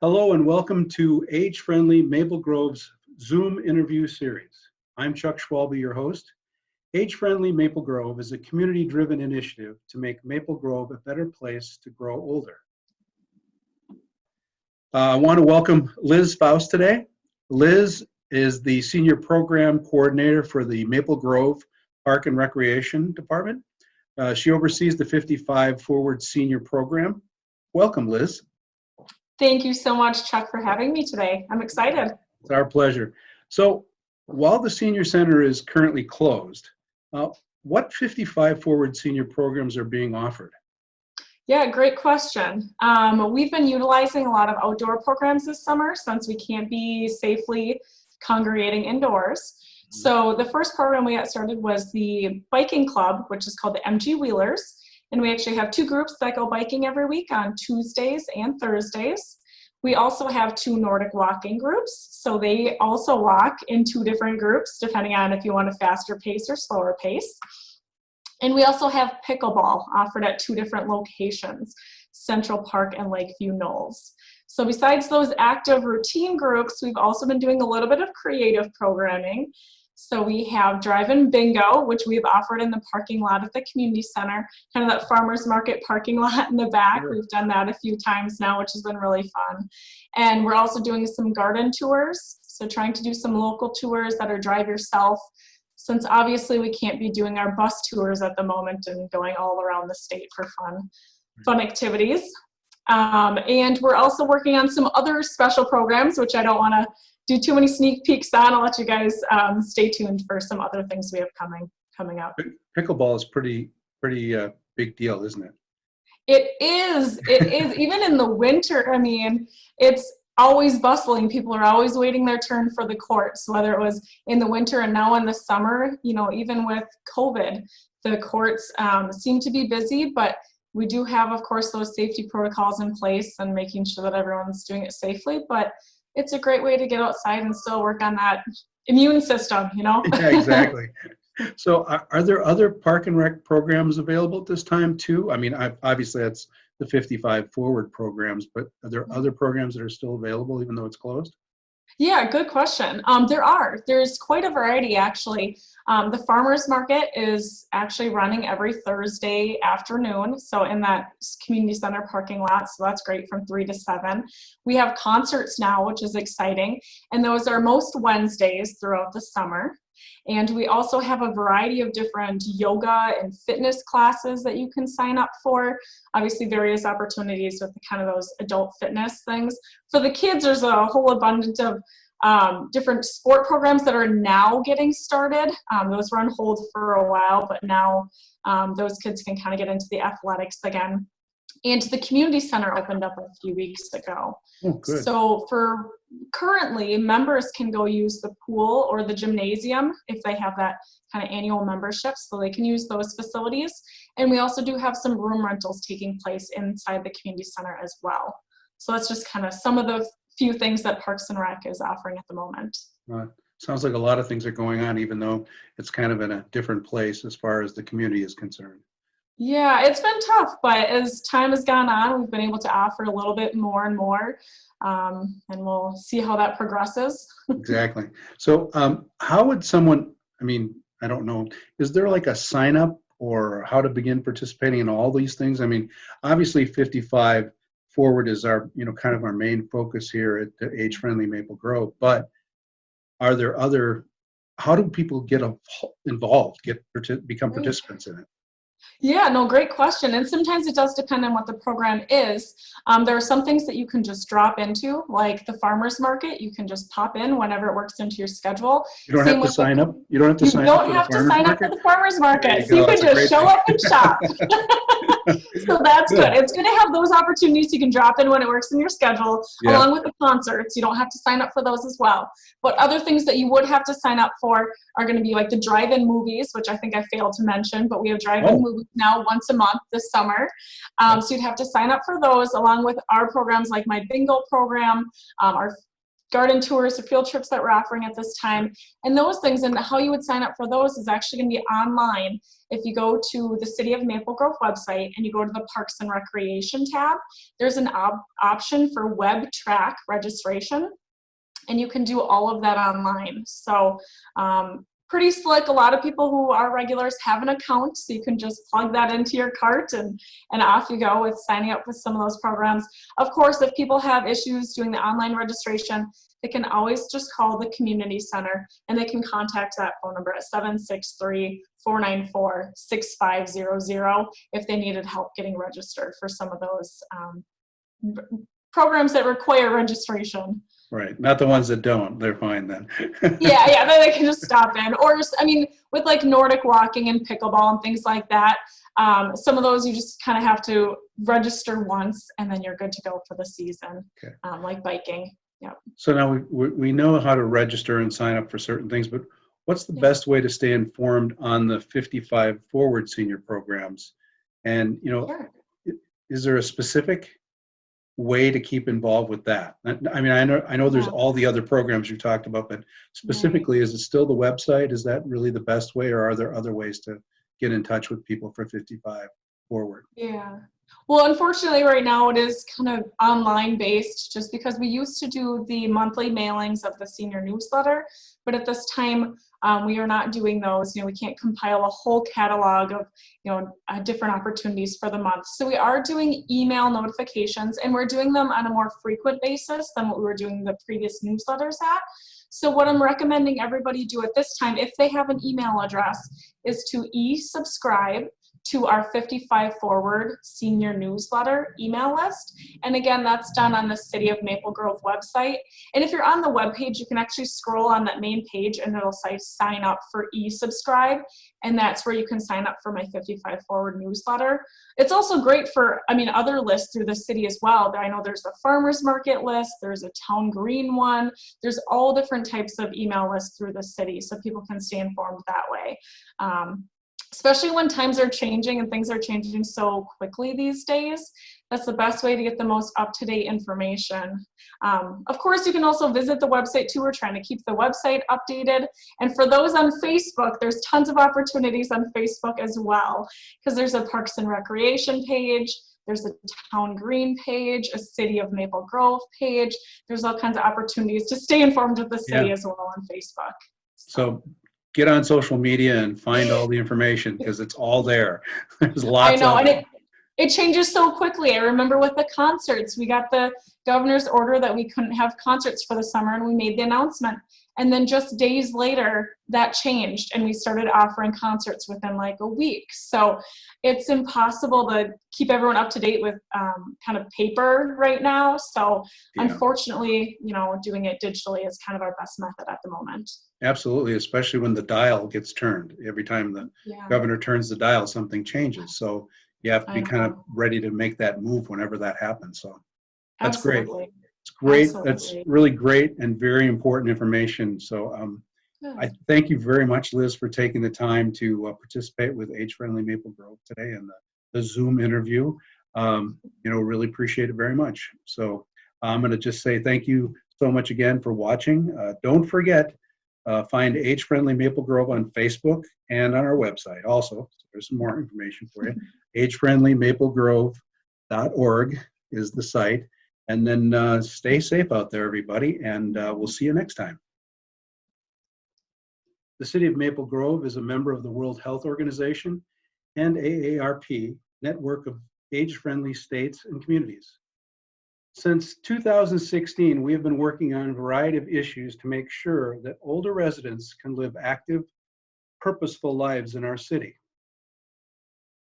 Hello and welcome to Age-Friendly Maple Grove's Zoom interview series. I'm Chuck Schwalbe, your host. Age-Friendly Maple Grove is a community-driven initiative to make Maple Grove a better place to grow older. I want to welcome Liz Faust today. Liz is the Senior Program Coordinator for the Maple Grove Park and Recreation Department. She oversees the 55 Forward Senior Program. Welcome, Liz. Thank you so much, Chuck, for having me today. I'm excited. It's our pleasure. So while the Senior Center is currently closed, what 55 Forward Senior programs are being offered? Yeah, great question. We've been utilizing a lot of outdoor programs this summer since we can't be safely congregating indoors. So the first program we got started was the biking club, which is called the MG Wheelers. And we actually have two groups that go biking every week on Tuesdays and Thursdays. We also have two Nordic walking groups. So they also walk in two different groups, depending on if you want a faster pace or slower pace. And we also have pickleball offered at two different locations, Central Park and Lakeview Knolls. So besides those active routine groups, we've also been doing a little bit of creative programming. So we have drive-in bingo, which we've offered in the parking lot at the community center, kind of that farmer's market parking lot in the back. Sure. We've done that a few times now, which has been really fun. And we're also doing some garden tours. So trying to do some local tours that are drive yourself, since obviously we can't be doing our bus tours at the moment and going all around the state for fun activities. And we're also working on some other special programs, which I don't want to do too many sneak peeks on. I'll let you guys stay tuned for some other things we have coming up. Pickleball is pretty big deal, isn't it? It is. Even in the winter. I mean, it's always bustling. People are always waiting their turn for the courts, whether it was in the winter and now in the summer. You know, even with COVID, the courts seem to be busy, but we do have, of course, those safety protocols in place and making sure that everyone's doing it safely. But it's a great way to get outside and still work on that immune system, you know? Yeah, exactly. So are there other park and rec programs available at this time too? I mean, obviously that's the 55 Forward programs, but are there other programs that are still available even though it's closed? Yeah, good question. There's quite a variety actually. The farmers market is actually running every Thursday afternoon. So in that community center parking lot, so that's great from 3 to 7. We have concerts now, which is exciting. And those are most Wednesdays throughout the summer. And we also have a variety of different yoga and fitness classes that you can sign up for. Obviously, various opportunities with kind of those adult fitness things. For the kids, there's a whole abundance of different sport programs that are now getting started. Those were on hold for a while, but now those kids can kind of get into the athletics again. And the community center opened up a few weeks ago. Oh, good. So for currently, members can go use the pool or the gymnasium if they have that kind of annual membership, so they can use those facilities. And we also do have some room rentals taking place inside the community center as well. So that's just kind of some of the few things that Parks and Rec is offering at the moment. Sounds like a lot of things are going on, even though it's kind of in a different place as far as the community is concerned. Yeah, it's been tough, but as time has gone on, we've been able to offer a little bit more and more, and we'll see how that progresses. Exactly. So how would someone, I mean, I don't know, is there like a sign up or how to begin participating in all these things? I mean, obviously 55 Forward is our, kind of our main focus here at the Age-Friendly Maple Grove, but are there other, how do people get involved, become participants in it? Yeah, no, great question. And sometimes it does depend on what the program is. There are some things that you can just drop into, like the farmer's market. You can just pop in whenever it works into your schedule. You don't have to sign up? You don't have to sign up? You don't have to sign up for the farmer's market. So you can just show up and shop. So that's good. It's good to have those opportunities. You can drop in when it works in your schedule, along with the concerts. You don't have to sign up for those as well. But other things that you would have to sign up for are going to be like the drive-in movies, which I think I failed to mention, but we have drive-in movies now once a month this summer. So you'd have to sign up for those, along with our programs like my bingo program, our garden tours or field trips that we're offering at this time, and those things. And how you would sign up for those is actually going to be online. If you go to the City of Maple Grove website and you go to the Parks and Recreation tab, there's an option for web track registration, and you can do all of that online. So pretty slick. A lot of people who are regulars have an account, so you can just plug that into your cart and off you go with signing up with some of those programs. Of course, if people have issues doing the online registration, they can always just call the community center, and they can contact that phone number at 763-494-6500 if they needed help getting registered for some of those programs that require registration. Right. Not the ones that don't. They're fine then. Yeah, then they can just stop in. Or just, I mean, with like Nordic walking and pickleball and things like that, some of those you just kind of have to register once and then you're good to go for the season. Okay. Like biking. Yeah. So now we know how to register and sign up for certain things, but what's the best way to stay informed on the 55 Forward senior programs? And, Sure. is there a specific way to keep involved with that? I mean, I know there's all the other programs you talked about, but specifically, is it still the website? Is that really the best way, or are there other ways to get in touch with people for 55 Forward? Yeah. Well, unfortunately, right now it is kind of online based, just because we used to do the monthly mailings of the senior newsletter, but at this time we are not doing those. We can't compile a whole catalog of different opportunities for the month. So we are doing email notifications, and we're doing them on a more frequent basis than what we were doing the previous newsletters at. So what I'm recommending everybody do at this time, if they have an email address, is to e-subscribe to our 55 Forward senior newsletter email list. And again, that's done on the City of Maple Grove website. And if you're on the webpage, you can actually scroll on that main page and it'll say sign up for e-subscribe. And that's where you can sign up for my 55 Forward newsletter. It's also great for, other lists through the city as well. I know there's a farmer's market list, there's a town green one, there's all different types of email lists through the city, so people can stay informed that way. Especially when times are changing and things are changing so quickly these days, that's the best way to get the most up-to-date information. Of course, you can also visit the website too. We're trying to keep the website updated. And for those on Facebook, there's tons of opportunities on Facebook as well, because there's a Parks and Recreation page, there's a Town Green page, a City of Maple Grove page. There's all kinds of opportunities to stay informed with the city as well on Facebook. So get on social media and find all the information, because it's all there. There's lots of and it changes so quickly. I remember with the concerts, we got the governor's order that we couldn't have concerts for the summer, and we made the announcement. And then just days later, that changed, and we started offering concerts within like a week. So it's impossible to keep everyone up to date with kind of paper right now. So unfortunately, doing it digitally is kind of our best method at the moment. Absolutely, especially when the dial gets turned. Every time the governor turns the dial, something changes. So you have to be kind of ready to make that move whenever that happens. So that's great. It's great. Absolutely. That's really great and very important information. So I thank you very much, Liz, for taking the time to participate with Age Friendly Maple Grove today in the Zoom interview. Really appreciate it very much. So I'm going to just say thank you so much again for watching. Don't forget, find Age Friendly Maple Grove on Facebook and on our website also. So there's some more information for you. agefriendlymaplegrove.org is the site. And then stay safe out there, everybody, and we'll see you next time. The City of Maple Grove is a member of the World Health Organization and AARP, network of age-friendly states and communities. Since 2016, we have been working on a variety of issues to make sure that older residents can live active, purposeful lives in our city.